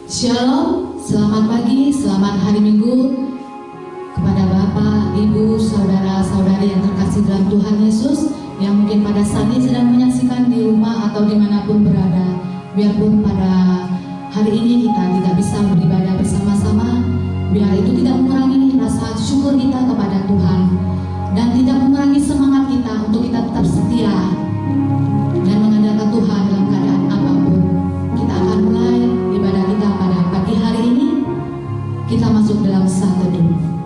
Shalom, selamat pagi, selamat hari Minggu kepada Bapak, Ibu, Saudara-saudari yang terkasih dalam Tuhan Yesus yang mungkin pada saat ini sedang menyaksikan di rumah atau dimanapun berada. Biarpun pada hari ini kita tidak bisa beribadah bersama-sama, biar itu tidak mengurangi rasa syukur kita kepada Tuhan dan tidak mengurangi semangat kita untuk kita tetap setia dan mengandalkan Tuhan dalam keadaan apapun. Kita akan mulai ibadah kita pada pagi hari ini. Kita masuk dalam saat teduh.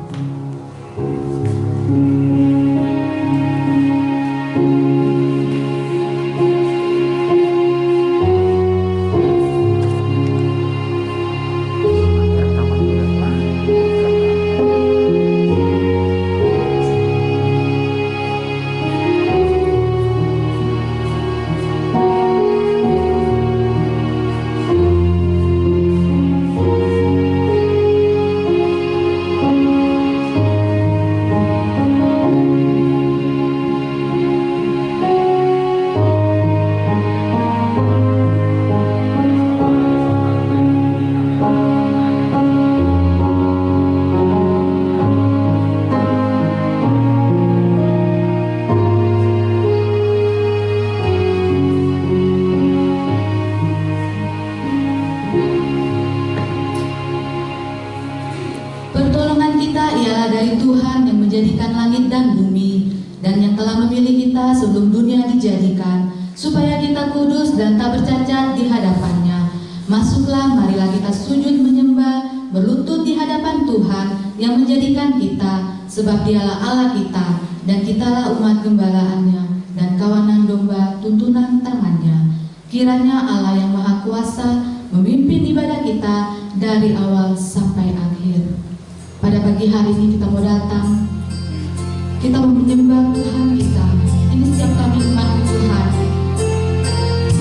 Masuklah, marilah kita sujud menyembah, berlutut di hadapan Tuhan yang menjadikan kita, sebab Dialah Allah kita, dan kitalah umat gembalaannya, dan kawanan domba tuntunan tangannya. Kiranya Allah yang Maha Kuasa memimpin ibadah kita dari awal sampai akhir. Pada pagi hari ini kita mau datang, kita mau menyembah Tuhan kita. Ini setiap kami umat Tuhan,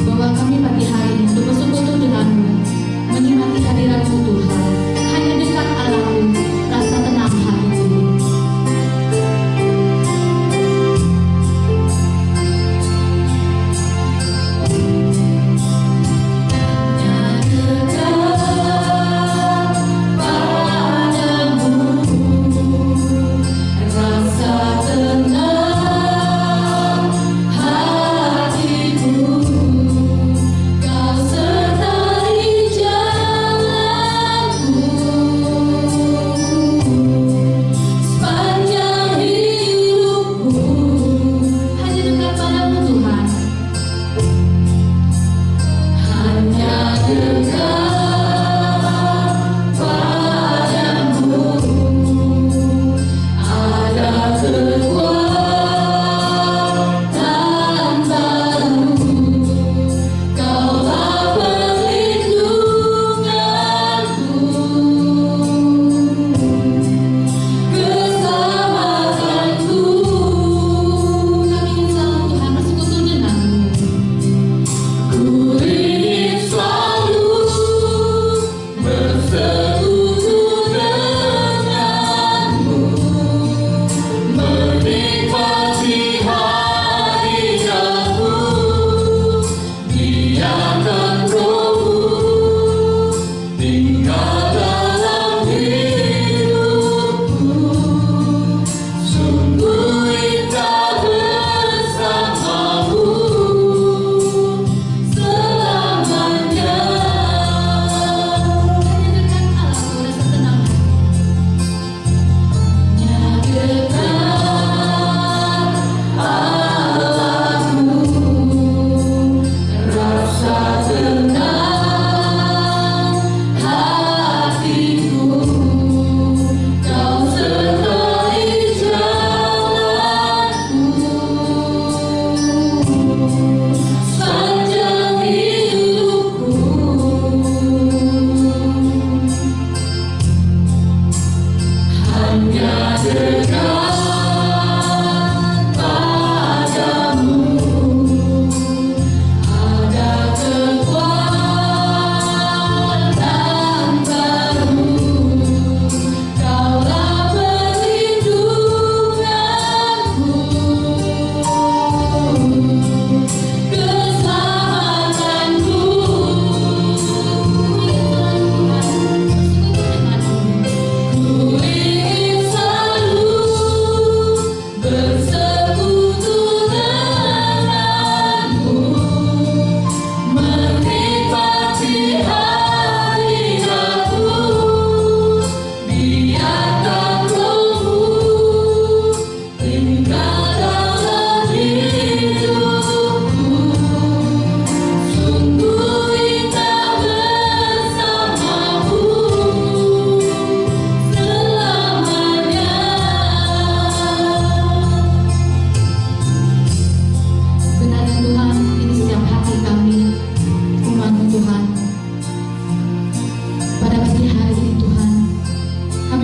bahwa kami pagi hari ini untuk bersekutu denganmu, menikmati hadiratmu Tuhan. Hanya dekat Allahku, rasa tenang hatiku.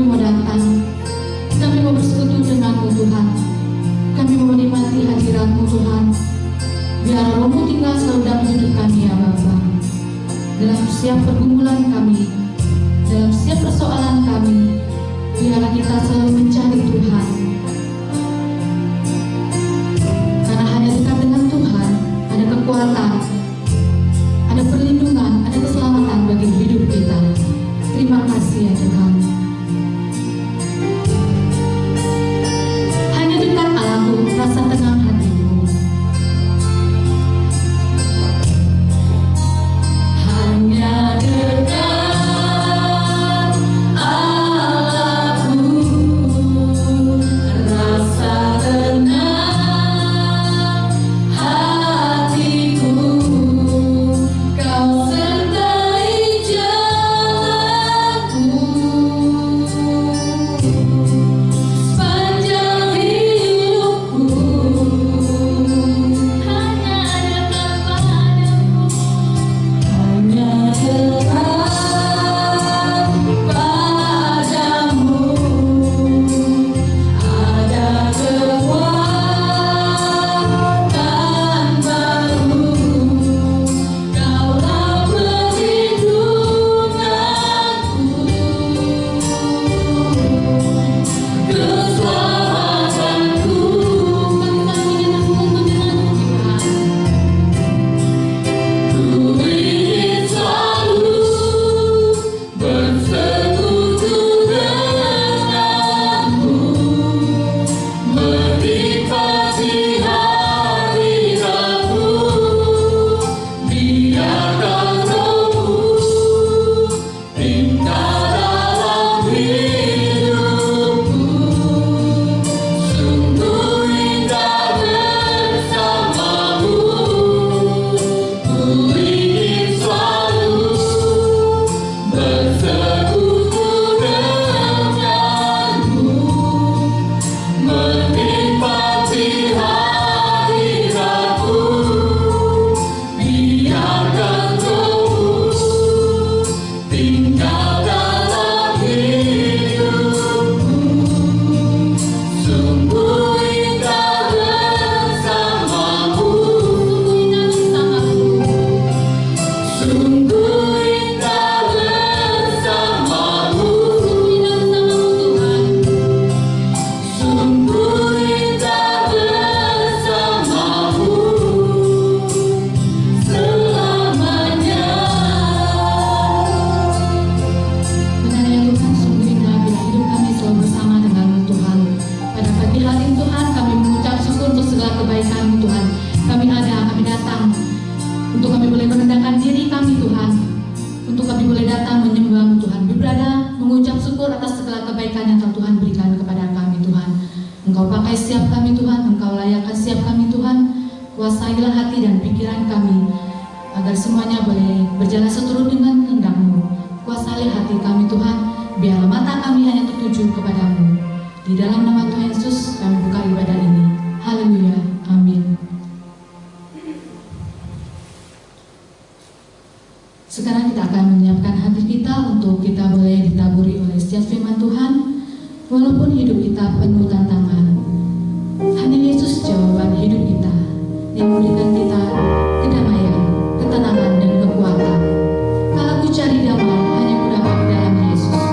mau datang, kami mau bersekutu denganmu Tuhan. Kami mau menikmati hadiratmu Tuhan. Biar Rohmu tinggal selalu dalam hidup kami ya Bapa. Dalam setiap pergumulan kami, dalam setiap persoalan kami, biarlah kita selalu mencari Tuhan. Karena hanya dekat dengan Tuhan ada kekuatan, ada perlindungan, ada keselamatan bagi hidup kita. Terima kasih ya Tuhan. Hanya dekat Allahku, rasa tenang hatiku. Hanya dekat Allahku, rasa tenang hatiku. Kau sertai jalanku sepanjang hidupku. Hanya dekat padamu, hanya dekat padamu, ada kekuatan baru. Kaulah perlindunganku, keselamatanku. Kami tak menyerahkan Tuhan. Ku ingin selalu bersekutu denganmu, menikmati hadiratmu. Biarkan Rohmu tinggal dalam hidupku. Sungguh indah bersamamu. Ku ingin selalu bersekutu denganmu, menikmati hadiratmu. Biarkan Rohmu tinggal dalam hidupku. Sungguh indah bersamamu. Sungguh indah bersamamu. Sungguh indah bersamamu selamanya. Benar ya Tuhan, sungguh indah bila hidup kami selalu bersama dengan-Mu Tuhan. Pada pagi hari ini Tuhan, kami mengucap syukur untuk segala kebaikan-Mu Tuhan. Kami datang untuk kami boleh merendahkan diri kami Tuhan, untuk kami boleh datang menyembah-Mu Tuhan. Berada mengucap syukur atas segala kebaikan yang Tuhan berikan kepada kami Tuhan. Engkau pakai setiap kami Tuhan, Engkau layakkan setiap kami Tuhan. Kuasailah hati dan pikiran kami, agar semuanya boleh berjalan seturut dengan kehendak-Mu. Kuasailah hati kami Tuhan, biarlah mata kami hanya tertuju kepadamu. Di dalam nama Tuhan Yesus kami buka ibadah ini. Haleluya, amin. Sekarang kita akan menyiapkan hati kita untuk kita boleh ditaburi oleh setiap firman Tuhan. Walaupun hidup kita penuh tantangan, hanya Yesus jawaban hidup kita yang memberikan kita kedamaian, ketenangan, dan kekuatan. Kalau ku cari damai, hanya ku dapat di dalam Yesus.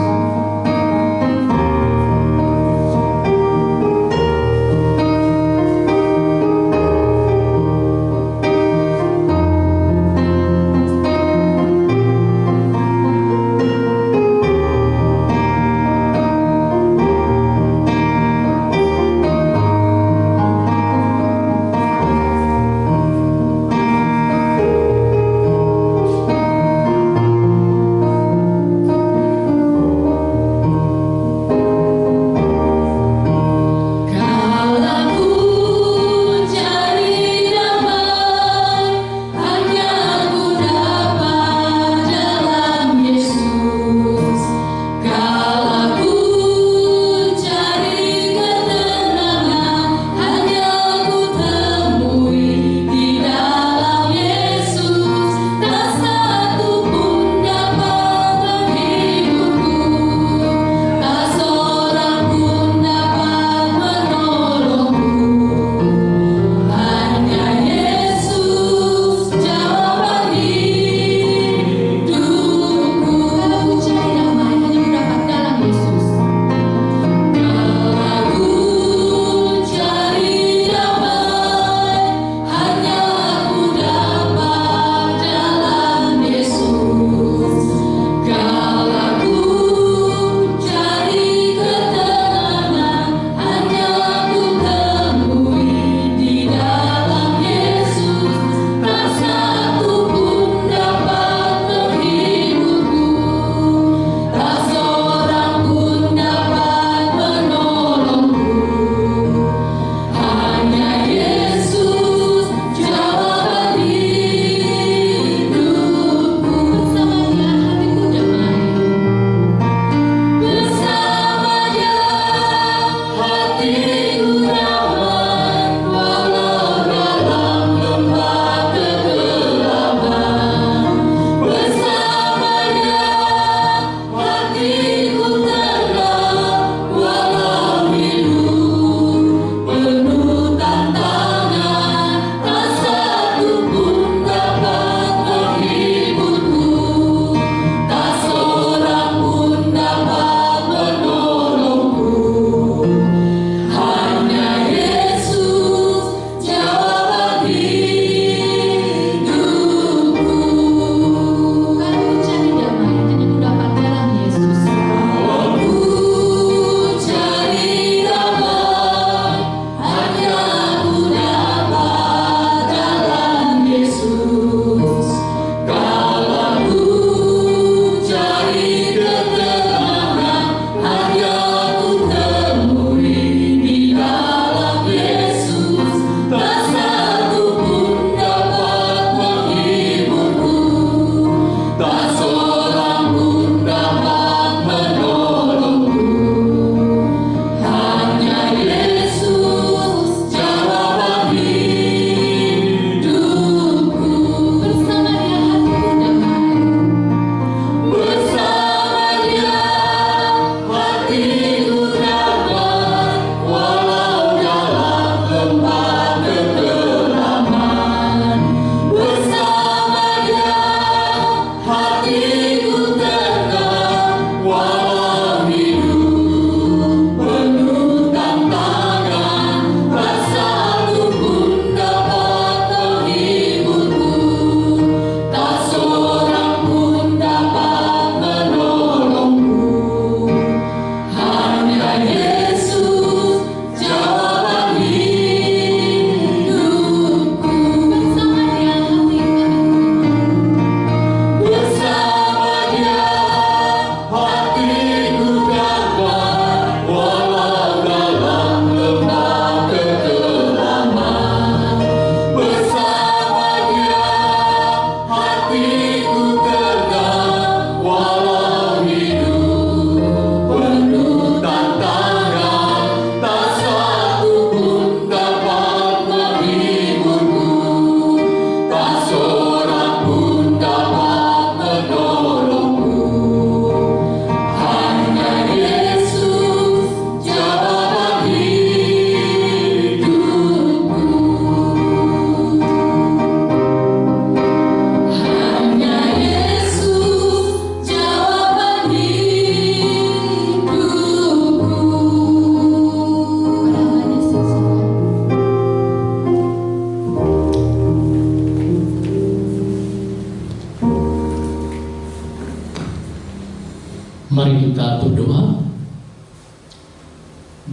Kita berdoa.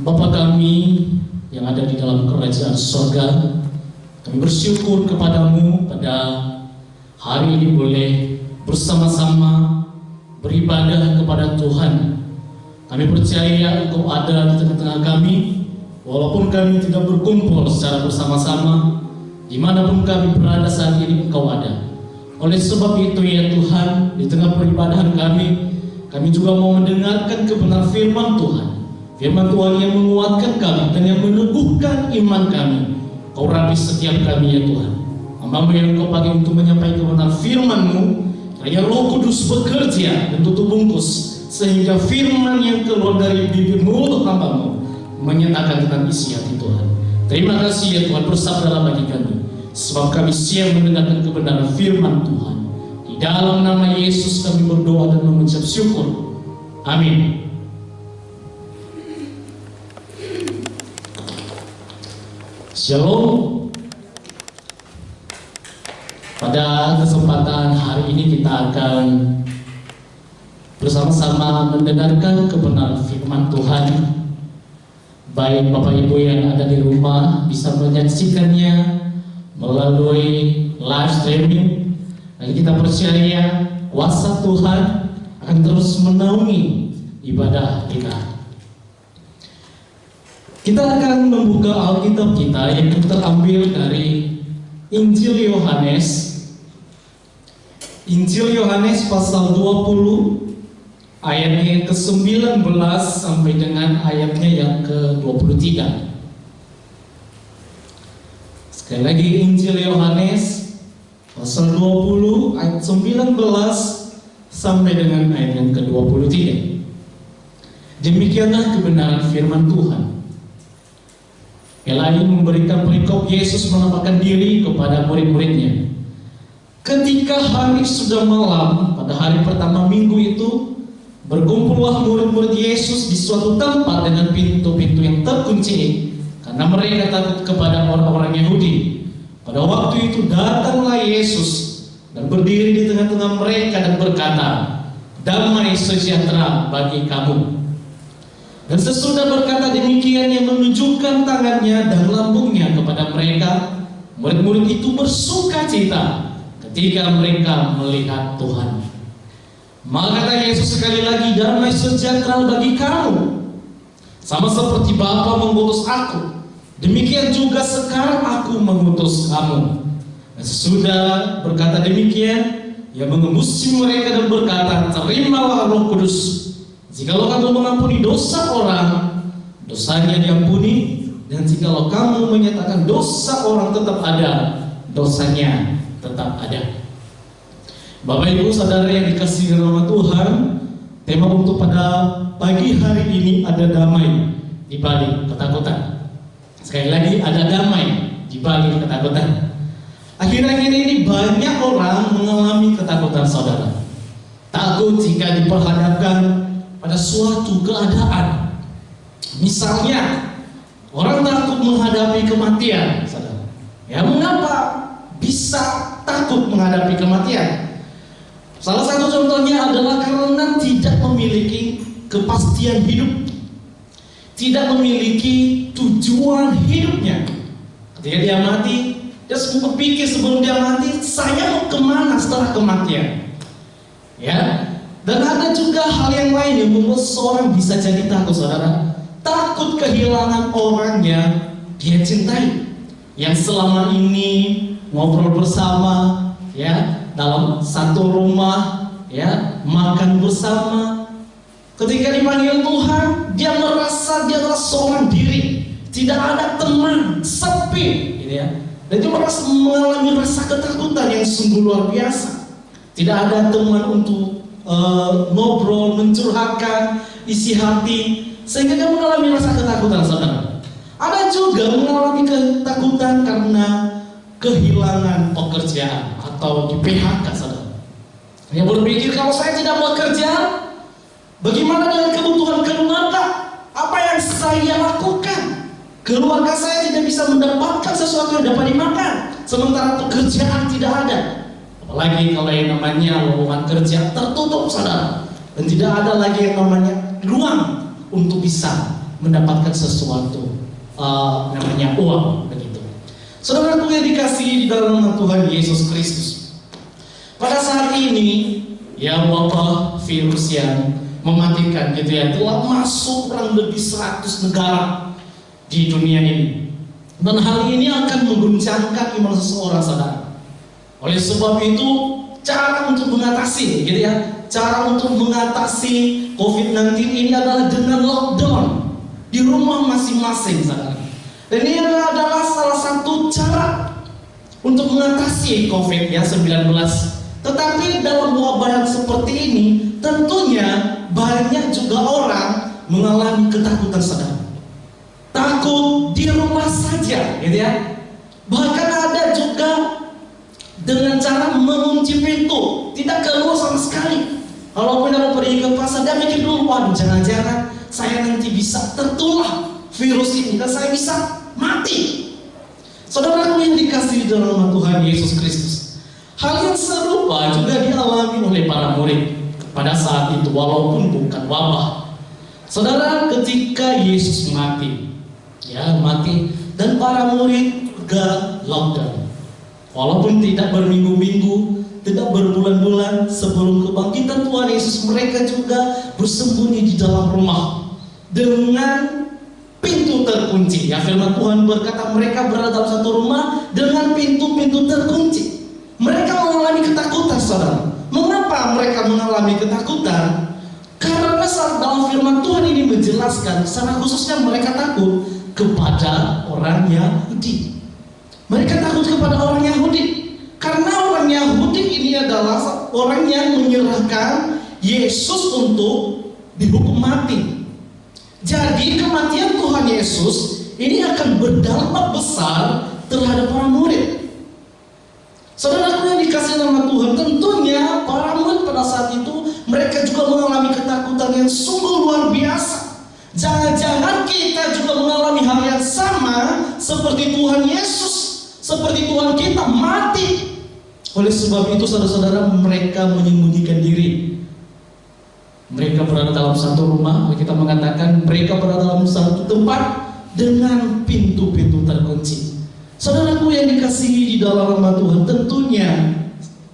Bapa kami yang ada di dalam kerajaan surga, kami bersyukur kepadamu pada hari ini boleh bersama-sama beribadah kepada Tuhan. Kami percaya Engkau ada di tengah-tengah kami, walaupun kami tidak berkumpul secara bersama-sama, dimanapun kami berada saat ini Engkau ada. Oleh sebab itu ya Tuhan, di tengah peribadahan kami juga mau mendengarkan kebenaran firman Tuhan. Firman Tuhan yang menguatkan kami dan yang meneguhkan iman kami. Kau rapi setiap kami ya Tuhan. Hamba-Mu yang Kau pakai untuk menyampaikan kebenaran firman-Mu, kiranya Roh Kudus bekerja dan tutup bungkus, sehingga firman yang keluar dari bibir mulut hamba-Mu menyatakan tentang isi hati Tuhan. Terima kasih ya Tuhan, bersabdalah bagi kami, sebab kami siap mendengarkan kebenaran firman Tuhan. Di dalam nama Yesus kami berdoa dan mengucap syukur. Amin. Shalom. Pada kesempatan hari ini kita akan bersama-sama mendengarkan kebenaran firman Tuhan. Baik Bapak Ibu yang ada di rumah bisa menyaksikannya melalui live streaming, dan kita percaya kuasa Tuhan akan terus menaungi ibadah kita. Kita akan membuka Alkitab kita yang terambil dari Injil Yohanes. Injil Yohanes pasal 20 ayatnya yang ke-19 sampai dengan ayatnya yang ke-23. Sekali lagi, Injil Yohanes pasal 20 ayat 19 sampai dengan ayat yang ke-23. Demikianlah kebenaran firman Tuhan. Elai memberikan perikop Yesus menampakkan diri kepada murid-muridnya. Ketika hari sudah malam, pada hari pertama minggu itu, berkumpullah murid-murid Yesus di suatu tempat dengan pintu-pintu yang terkunci, karena mereka takut kepada orang-orang Yahudi. Pada waktu itu datanglah Yesus dan berdiri di tengah-tengah mereka dan berkata, "Damai sejahtera bagi kamu." Dan sesudah berkata demikian, Ia menunjukkan tangannya dan lambungnya kepada mereka. Murid-murid itu bersuka cita ketika mereka melihat Tuhan. Maka kata Yesus sekali lagi, "Damai sejahtera bagi kamu. Sama seperti Bapa mengutus aku, demikian juga sekarang aku mengutus kamu." Dan sesudah berkata demikian, Ia mengembusi mereka dan berkata, "Terimalah Roh Kudus. Jikalau kamu mengampuni dosa orang, dosanya diampuni, dan jikalau kamu menyatakan dosa orang tetap ada, dosanya tetap ada." Bapak Ibu Saudara yang dikasihi nama Tuhan, tema untuk pada pagi hari ini ada damai di balik ketakutan. Sekali lagi, ada damai di balik ketakutan. Akhir-akhir ini banyak orang mengalami ketakutan saudara. Takut jika diperhadapkan pada suatu keadaan. Misalnya, orang takut menghadapi kematian, saudara. Ya, mengapa bisa takut menghadapi kematian? Salah satu contohnya adalah karena tidak memiliki kepastian hidup, tidak memiliki tujuan hidupnya. Ketika dia mati, dia berpikir sebelum dia mati, saya mau kemana setelah kematian? Ya. Dan ada juga hal yang lain yang membuat seorang bisa jadi takut, saudara. Takut kehilangan orang yang dia cintai, yang selama ini ngobrol bersama, ya, dalam satu rumah, ya, makan bersama. Ketika dipanggil Tuhan, dia merasa dia adalah seorang diri, tidak ada teman, sepi, gitu ya. Dan dia merasa mengalami rasa ketakutan yang sungguh luar biasa. Tidak ada teman untuk ngobrol, mencurahkan isi hati, sehingga dia mengalami rasa ketakutan, saudara. Ada juga mengalami ketakutan karena kehilangan pekerjaan atau di PHK, saudara. Yang berpikir, kalau saya tidak bekerja, bagaimana dengan kebutuhan keluarga? Apa yang saya lakukan? Keluarga saya tidak bisa mendapatkan sesuatu yang dapat dimakan, sementara pekerjaan tidak ada. Apalagi kalau yang namanya lowongan kerja tertutup, saudara, dan tidak ada lagi yang namanya untuk bisa mendapatkan sesuatu, namanya uang, begitu. Saudara yang dikasihi di dalam nama Tuhan Yesus Kristus, pada saat ini ya wabah virus yang mematikan gitu ya telah masuk kurang lebih 100 negara di dunia ini, dan hal ini akan mengguncangkan iman seseorang, saudara. Oleh sebab itu, cara untuk mengatasi gitu ya, cara untuk mengatasi COVID-19 ini adalah dengan lockdown di rumah masing-masing, saudara. Dan ini adalah salah satu cara untuk mengatasi COVID-19. Tetapi dalam wabah yang seperti ini, tentunya banyak juga orang mengalami ketakutan, saudara. Takut di rumah saja, gitu ya. Bahkan ada juga dengan cara mengunci pintu, tidak keluar sama sekali. Kalaupun mau pergi ke pasar, dia mikir dulu, waduh, jangan-jangan saya nanti bisa tertular virus ini dan saya bisa mati. Saudaraku yang dikasihi dalam nama Tuhan Yesus Kristus, hal yang serupa juga dialami oleh para murid pada saat itu, walaupun bukan wabah. Saudara, ketika Yesus mati, dan para murid juga lockdown, walaupun tidak berminggu-minggu, tidak berbulan-bulan sebelum kebangkitan Tuhan Yesus, mereka juga bersembunyi di dalam rumah dengan pintu terkunci. Ya, firman Tuhan berkata mereka berada dalam satu rumah dengan pintu-pintu terkunci. Mereka mengalami ketakutan, saudara. Mengapa mereka mengalami ketakutan? Karena saat dalam firman Tuhan ini menjelaskan, secara khususnya mereka takut kepada orang Yahudi. Mereka takut kepada orang Yahudi karena orang Yahudi ini adalah orang yang menyerahkan Yesus untuk dihukum mati. Jadi kematian Tuhan Yesus ini akan berdampak besar terhadap para murid. Saudara yang dikasihi nama Tuhan, tentunya para murid pada saat itu mereka juga mengalami ketakutan yang sungguh luar biasa. Jangan-jangan kita juga mengalami hal yang sama seperti Tuhan Yesus, seperti Tuhan kita mati. Oleh sebab itu, saudara-saudara, mereka menyembunyikan diri. Mereka berada dalam satu rumah, kita mengatakan mereka berada dalam satu tempat dengan pintu-pintu terkunci. Saudaraku yang dikasihi di dalam nama Tuhan, tentunya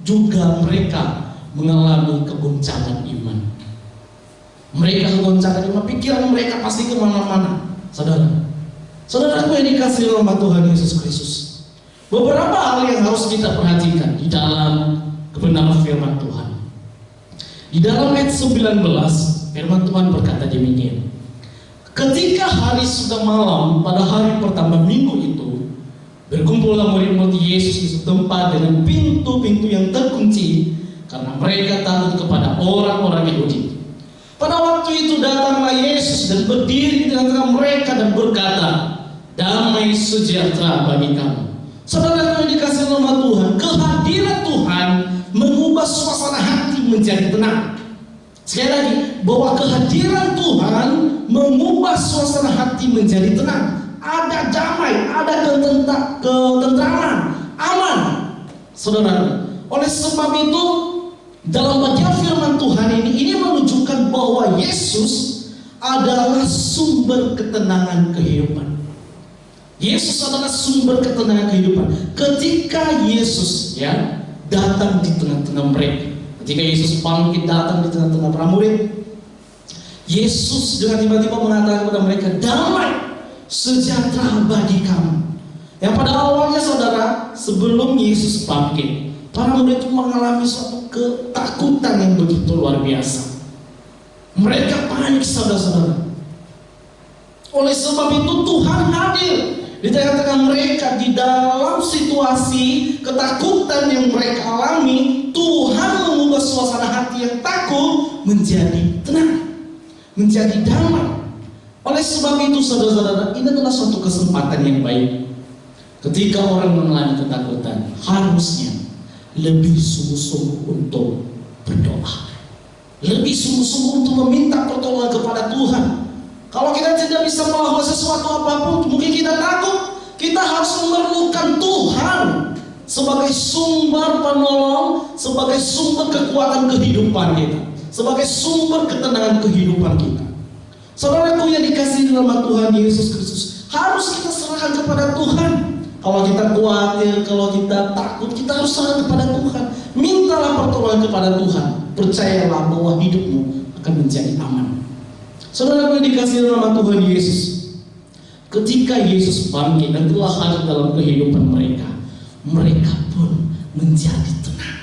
juga mereka mengalami kegoncangan iman. Mereka kegoncangan iman, pikiran mereka pasti kemana-mana. Saudaraku yang dikasihi dalam nama Tuhan Yesus Kristus, beberapa hal yang harus kita perhatikan di dalam kebenaran firman Tuhan. Di dalam ayat 19, firman Tuhan berkata demikian. Ketika hari sudah malam pada hari pertama minggu itu, berkumpullah murid-murid Yesus di suatu tempat dengan pintu-pintu yang terkunci, karena mereka takut kepada orang-orang Yahudi. Pada waktu itu datanglah Yesus dan berdiri di tengah-tengah mereka dan berkata, damai sejahtera bagi kamu. Saudara yang dikasihi nama Tuhan, kehadiran Tuhan mengubah suasana hati menjadi tenang. Sekali lagi, bahwa kehadiran Tuhan mengubah suasana hati menjadi tenang. Ada damai, ada ketentraman, aman. Saudara, oleh sebab itu dalam bagian firman Tuhan ini menunjukkan bahwa Yesus adalah sumber ketenangan kehidupan. Yesus adalah sumber ketenangan kehidupan. Ketika Yesus datang di tengah-tengah mereka, ketika Yesus bangkit datang di tengah-tengah para murid, Yesus dengan tiba-tiba mengatakan kepada mereka, damai sejahtera bagi kamu. Yang pada awalnya, saudara, sebelum Yesus bangkit, para murid itu mengalami suatu ketakutan yang begitu luar biasa. Mereka panik, saudara-saudara. Oleh sebab itu Tuhan hadir di tengah-tengah mereka. Di dalam situasi ketakutan yang mereka alami, Tuhan mengubah suasana hati yang takut menjadi tenang, menjadi damai. Oleh sebab itu, saudara-saudara, ini adalah suatu kesempatan yang baik. Ketika orang mengalami ketakutan, harusnya lebih sungguh-sungguh untuk berdoa, lebih sungguh-sungguh untuk meminta pertolongan kepada Tuhan. Kalau kita tidak bisa melakukan sesuatu apapun, mungkin kita takut, kita harus memerlukan Tuhan sebagai sumber penolong, sebagai sumber kekuatan kehidupan kita, sebagai sumber ketenangan kehidupan kita. Saudaraku yang dikasihi nama Tuhan Yesus Kristus, harus kita serahkan kepada Tuhan. Kalau kita khawatir, kalau kita takut, kita harus serahkan kepada Tuhan. Mintalah pertolongan kepada Tuhan. Percayalah bahwa hidupmu akan menjadi aman. Saudaraku yang dikasihi nama Tuhan Yesus, ketika Yesus bangkit dan telah hadir dalam kehidupan mereka, mereka pun menjadi tenang,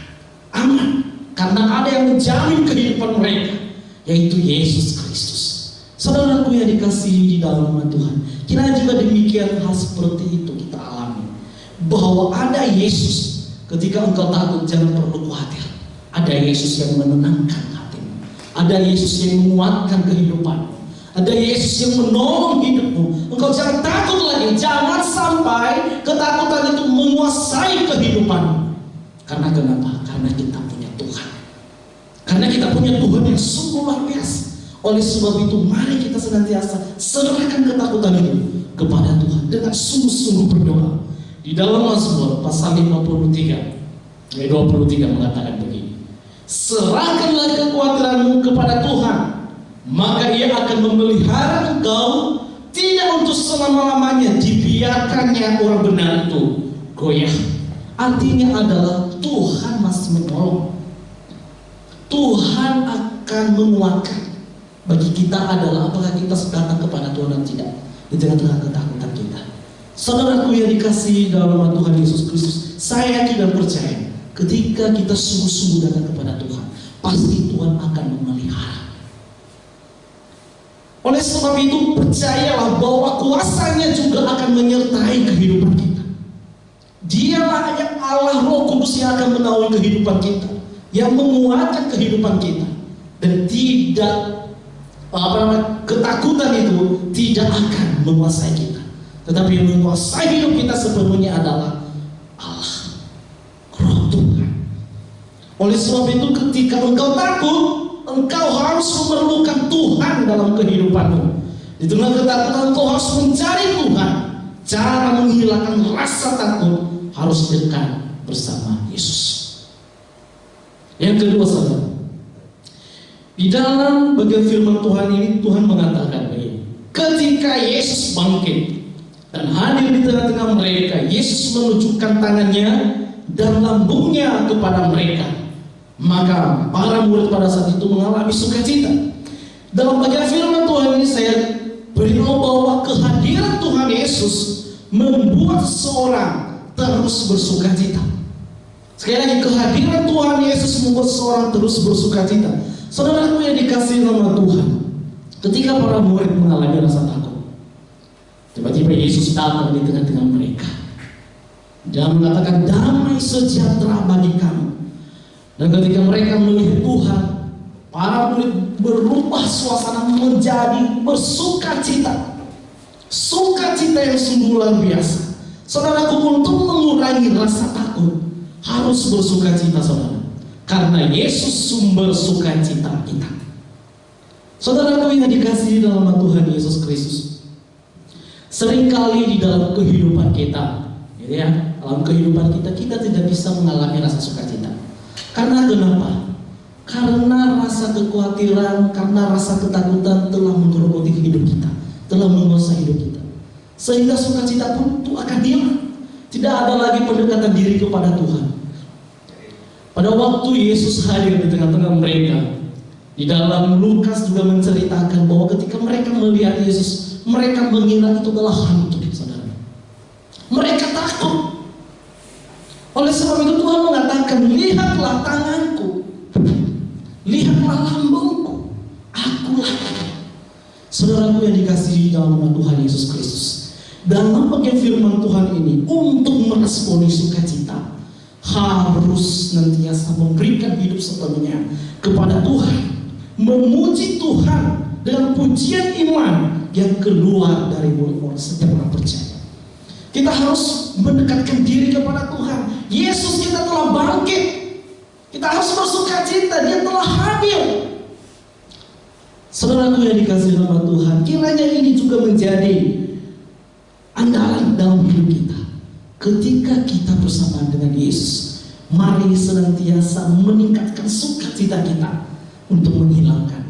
aman, karena ada yang menjamin kehidupan mereka, yaitu Yesus Kristus. Saudaraku yang dikasihi di dalam nama Tuhan, kira juga demikian hal seperti itu kita alami, bahwa ada Yesus. Ketika engkau takut, jangan perlu khawatir. Ada Yesus yang menenangkan hatimu, ada Yesus yang menguatkan kehidupanmu, ada Yesus yang menolong hidupmu. Engkau jangan takut lagi. Jangan sampai ketakutan itu menguasai kehidupanmu. Karena kenapa? Karena kita punya Tuhan. Karena kita punya Tuhan yang sungguh luar biasa. Oleh sebab itu, mari kita senantiasa serahkan ketakutan itu kepada Tuhan dengan sungguh-sungguh berdoa. Di dalam Mazmur pasal 53 ayat 23 mengatakan begini: serahkanlah kekhawatiranmu kepada Tuhan, maka Ia akan memelihara engkau. Tidak untuk selama-lamanya dibiarkannya orang benar itu goyah. Artinya adalah Tuhan masih menolong, Tuhan akan menguatkan. Bagi kita adalah apakah kita datang kepada Tuhan dan tidak di tengah-tengah ketakutan kita. Saudaraku yang dikasihi dalam nama Tuhan Yesus Kristus, saya yakin dan percaya ketika kita sungguh-sungguh datang kepada Tuhan, pasti Tuhan akan memelihara. Oleh sebab itu, percayalah bahwa kuasanya juga akan menyertai kehidupan kita. Dialah yang Allah Roh Kudus yang akan menaungi kehidupan kita, yang menguatkan kehidupan kita, dan tidak ketakutan itu tidak akan menguasai kita. Tetapi yang menguasai hidup kita sepenuhnya adalah Allah, Roh Tuhan. Oleh sebab itu, ketika engkau takut, engkau harus memerlukan Tuhan dalam kehidupanmu. Di tengah ketakutan engkau harus mencari Tuhan. Cara menghilangkan rasa takut harus dekat bersama Yesus. Yang kedua, saudara, di dalam bagian firman Tuhan ini Tuhan mengatakan begini: ketika Yesus bangkit dan hadir di tengah-tengah mereka, Yesus menunjukkan tangannya dan lambungnya kepada mereka. Maka para murid pada saat itu mengalami sukacita. Dalam bagian firman Tuhan ini saya beritahu bahwa kehadiran Tuhan Yesus membuat seseorang terus bersukacita. Sekali lagi, kehadiran Tuhan Yesus membuat seseorang terus bersukacita. Saudaraku yang dikasihi nama Tuhan, ketika para murid mengalami rasa takut, tiba-tiba Yesus datang di tengah-tengah mereka dan mengatakan, damai sejahtera bagi kamu. Dan ketika mereka melihat Tuhan, para murid berubah suasana menjadi bersukacita. Sukacita yang sungguh luar biasa. Saudaraku, untuk mengurangi rasa takut harus bersukacita, saudara. Karena Yesus sumber sukacita kita. Saudaraku yang dikasihi dalam nama Tuhan Yesus Kristus, seringkali di dalam kehidupan kita, dalam kehidupan kita tidak bisa mengalami rasa sukacita. Karena kenapa? Karena rasa kekhawatiran, karena rasa ketakutan telah menggerogoti hidup kita, telah menguasai hidup kita. Sehingga sukacita pun itu akan hilang. Tidak ada lagi pendekatan diri kepada Tuhan. Pada waktu Yesus hadir di tengah-tengah mereka, di dalam Lukas juga menceritakan bahwa ketika mereka melihat Yesus, mereka mengira itu adalah hantu, saudara. Mereka takut. Oleh sebab itu Tuhan mengatakan, lihatlah tanganku, lihatlah lambungku, akulah. Saudaraku yang dikasihi dalam nama Tuhan Yesus Kristus, dalam bagian firman Tuhan ini, untuk meresponi sukacita harus senantiasa memberikan hidup sepenuhnya kepada Tuhan, memuji Tuhan dengan pujian iman yang keluar dari mulut setiap orang percaya. Kita harus mendekatkan diri kepada Tuhan. Yesus kita telah bangkit. Kita harus bersukacita, Dia telah hadir. Saudaraku yang dikasihi nama Tuhan, kiranya ini juga menjadi andalan dalam hidup kita. Ketika kita bersama dengan Yesus, mari senantiasa meningkatkan sukacita kita untuk menghilangkan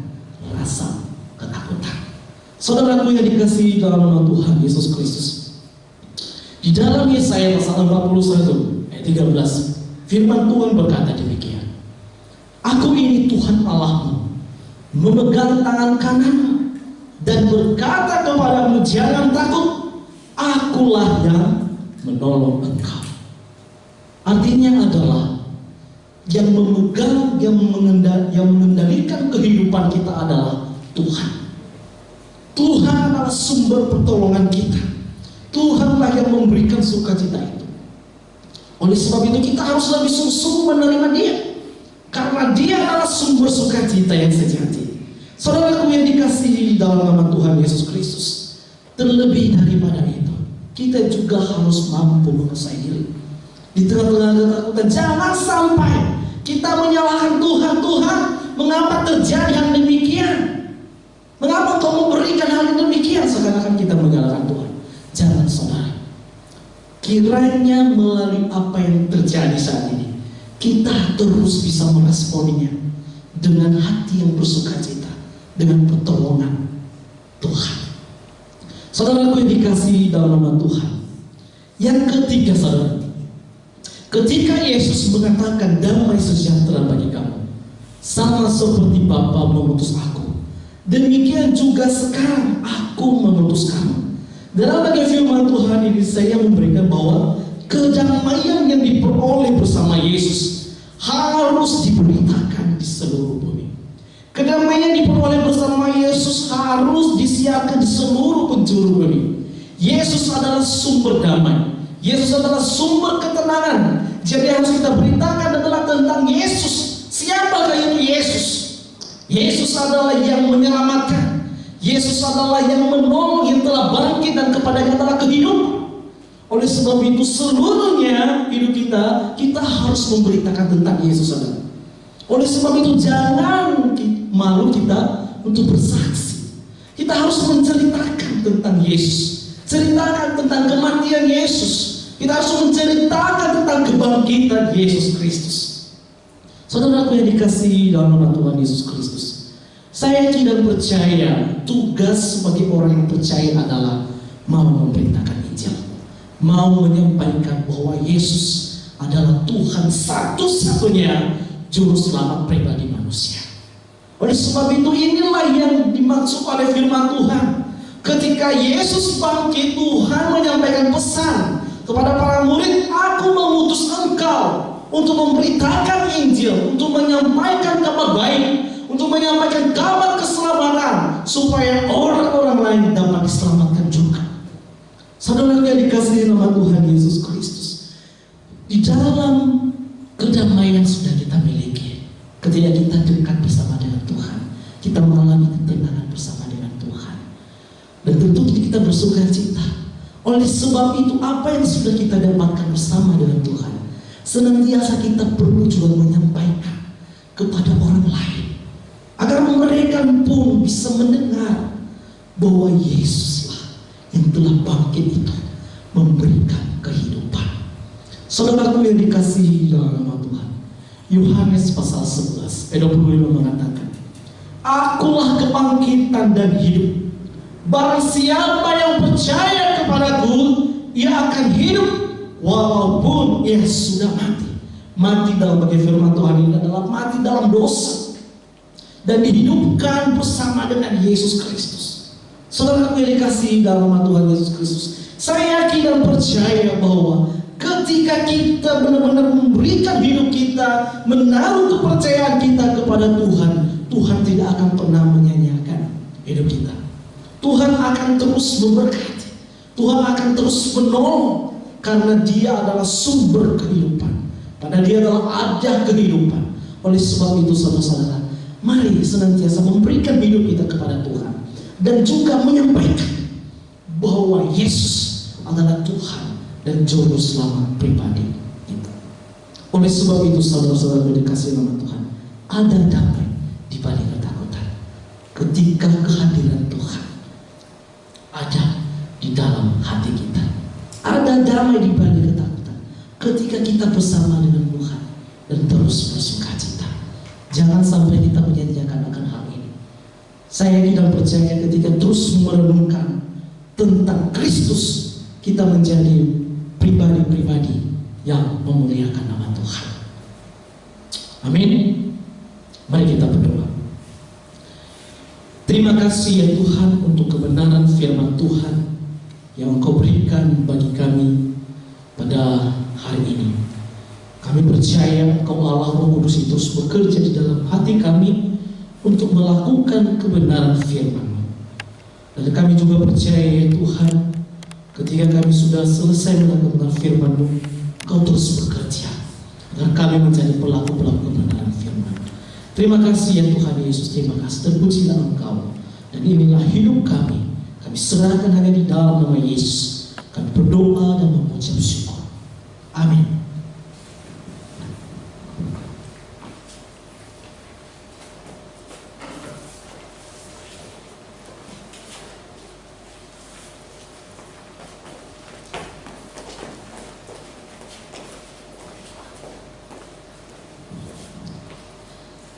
rasa ketakutan. Saudaraku yang dikasihi dalam nama Tuhan Yesus Kristus, di dalam Yesaya pasal 41 ayat 13, firman Tuhan berkata demikian. Aku ini Tuhan Allahmu, memegang tangan kananmu dan berkata kepadamu, jangan takut, akulah yang menolong engkau. Artinya adalah yang memegang, yang mengendalikan kehidupan kita adalah Tuhan. Tuhan adalah sumber pertolongan kita. Tuhanlah yang memberikan sukacita itu. Oleh sebab itu kita harus lebih sungguh-sungguh menerima Dia, karena Dia adalah sumber sukacita yang sejati. Saudaraku yang dikasihi dalam nama Tuhan Yesus Kristus, terlebih daripada itu, kita juga harus mampu menguasai diri. Di tengah-tengah ketakutan, jangan sampai kita menyalahkan Tuhan. Tuhan, mengapa terjadi hal demikian? Mengapa kau memberikan hal yang demikian? Seakan-akan kita menyalahkan Tuhan. Jangan, saudara. Kiranya melalui apa yang terjadi saat ini, kita terus bisa meresponinya dengan hati yang bersukacita, dengan pertolongan Tuhan. Saudaraku yang dikasihi dalam nama Tuhan. Yang ketiga, saudara, ketika Yesus mengatakan damai sejahtera bagi kamu, sama seperti Bapa mengutus aku, demikian juga sekarang aku mengutus kamu. Dalam bagian firman Tuhan ini saya memberikan bahwa kedamaian yang diperoleh bersama Yesus harus diberitakan di seluruh bumi. Kedamaian yang diperoleh bersama Yesus harus disiarkan di seluruh penjuru bumi. Yesus adalah sumber damai. Yesus adalah sumber ketenangan. Jadi harus kita beritakan adalah tentang Yesus. Siapakah itu Yesus? Yesus adalah yang menyelamatkan. Yesus adalah yang menolong, yang telah bangkit dan kepadanya telah kehidupan. Oleh sebab itu seluruhnya hidup kita harus memberitakan tentang Yesus adalah. Oleh sebab itu jangan malu kita untuk bersaksi. Kita harus menceritakan tentang Yesus. Ceritakan tentang kematian Yesus. Kita harus menceritakan tentang kebangkitan Yesus Kristus. Saudaraku yang dikasihi dalam nama Tuhan Yesus Kristus, saya tidak percaya tugas sebagai orang yang percaya adalah mau memberitakan Injil, mau menyampaikan bahwa Yesus adalah Tuhan satu-satunya juru selamat pribadi manusia. Oleh sebab itu inilah yang dimaksud oleh firman Tuhan. Ketika Yesus bangkit, Tuhan menyampaikan pesan kepada para murid, aku mengutus engkau untuk memberitakan Injil, untuk menyampaikan kabar baik, untuk menyampaikan kabar keselamatan, supaya orang-orang lain dapat diselamatkan juga. Saudara yang dikasihi nama Tuhan Yesus Kristus, di dalam kedamaian yang sudah kita miliki, ketika kita dekat bersama dengan Tuhan, kita mengalami ketenangan bersama dengan Tuhan, dan tentu kita bersuka cita. Oleh sebab itu apa yang sudah kita dapatkan bersama dengan Tuhan, senantiasa kita perlu juga menyampaikan kepada orang lain, agar mereka pun bisa mendengar bahwa Yesuslah yang telah bangkit itu memberikan kehidupan. Saudaraku yang dikasihi dalam nama Tuhan, Yohanes pasal 11 ayat 25 mengatakan, akulah kebangkitan dan hidup. Barang siapa yang percaya kepadaku, ia akan hidup walaupun ia sudah mati. Mati dalam bagi firman Tuhan ini adalah mati dalam dosa dan dihidupkan bersama dengan Yesus Kristus. Saudara yang dikasihi dalam nama Tuhan Yesus Kristus, saya yakin dan percaya bahwa ketika kita benar-benar memberikan hidup kita, menaruh kepercayaan kita kepada Tuhan, Tuhan tidak akan pernah menyanyiakan hidup kita. Tuhan akan terus memberkati, Tuhan akan terus menolong, karena Dia adalah sumber kehidupan, karena Dia adalah ada kehidupan. Oleh sebab itu saudara-saudara, mari senantiasa memberikan hidup kita kepada Tuhan, dan juga menyampaikan bahwa Yesus adalah Tuhan dan juru selamat pribadi kita. Oleh sebab itu saudara-saudara dikasihi nama Tuhan, ada damai di balik ketakutan ketika kehadiran Tuhan ada di dalam hati kita. Ada damai di balik ketakutan ketika kita bersama dengan Tuhan dan terus bersukacita. Jangan sampai kita menyia-nyiakan akan hal ini. Saya tidak percaya ketika terus tentang Kristus, kita menjadi pribadi-pribadi yang memuliakan nama Tuhan. Amin. Mari kita berdoa. Terima kasih ya Tuhan untuk kebenaran firman Tuhan yang Engkau berikan bagi kami pada hari ini. Kami percaya Engkau Allah Roh Kudus itu bekerja di dalam hati kami untuk melakukan kebenaran firman-Mu. Dan kami juga percaya ya Tuhan, ketika kami sudah selesai melakukan firman-Mu, Engkau terus bekerja agar kami menjadi pelaku-pelaku kebenaran firman. Terima kasih ya Tuhan Yesus, terima kasih, terpujilah Engkau. Dan inilah hidup kami. Kami serahkan hanya di dalam nama Yesus. Kami berdoa dan mengucap syukur. Amin.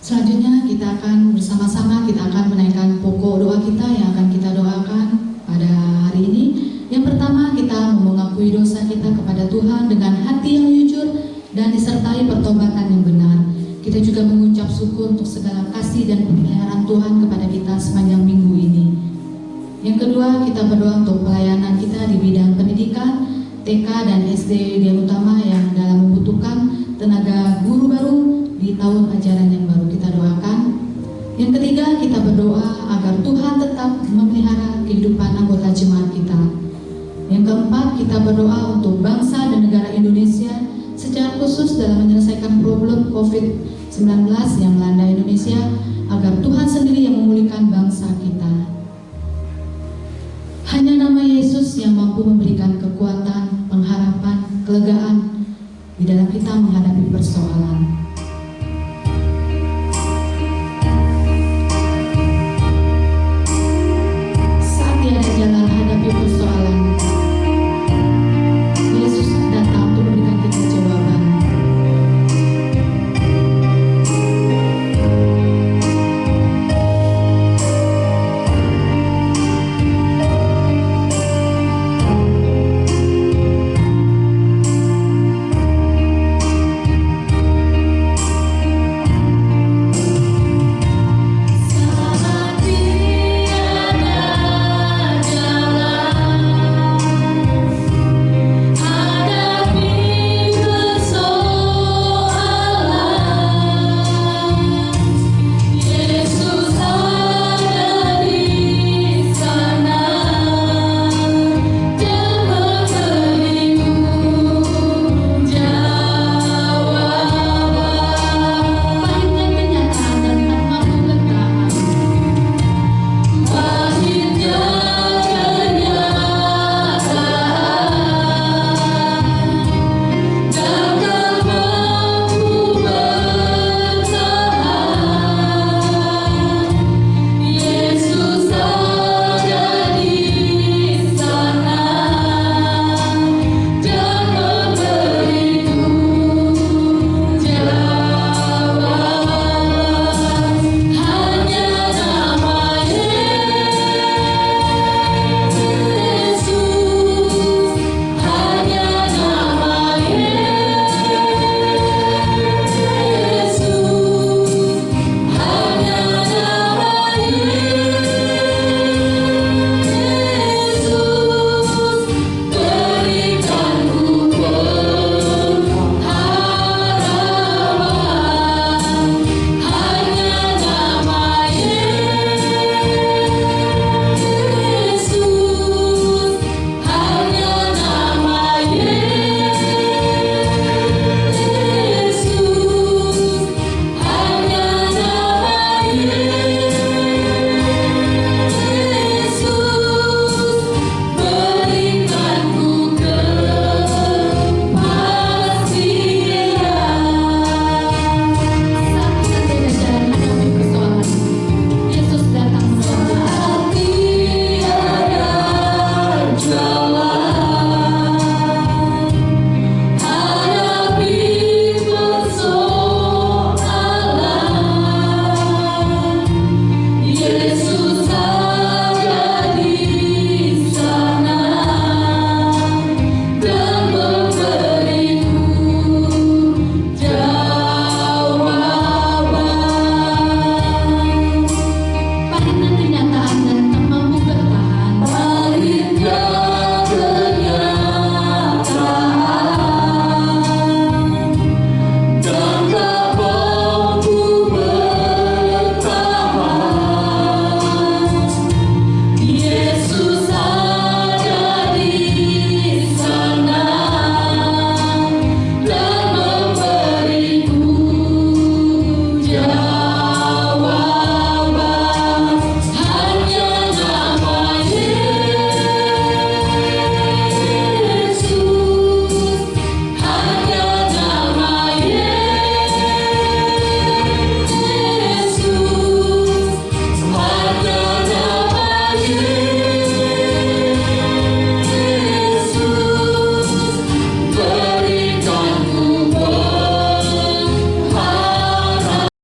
Selanjutnya kita akan bersama-sama menaikkan pokok doa kita yang akan kita doakan pada hari ini. Yang pertama, kita mengakui dosa kita kepada Tuhan dengan hati yang jujur dan disertai pertobatan yang benar. Kita juga mengucap syukur untuk segala kasih dan pemeliharaan Tuhan kepada kita sepanjang minggu ini. Yang kedua, kita berdoa untuk pelayanan kita di bidang pendidikan, TK dan SD Dian Utama yang dalam membutuhkan tenaga guru baru di tahun ajaran yang baru. Kita doakan. Yang ketiga, kita berdoa agar Tuhan tetap memelihara kehidupan anggota jemaat kita. Yang keempat, kita berdoa untuk bangsa dan negara Indonesia secara khusus dalam menyelesaikan problem COVID-19 yang melanda Indonesia, agar Tuhan sendiri yang memulihkan bangsa kita. Hanya nama Yesus yang mampu memberikan kekuatan, pengharapan, kelegaan di dalam kita menghadapi persoalan.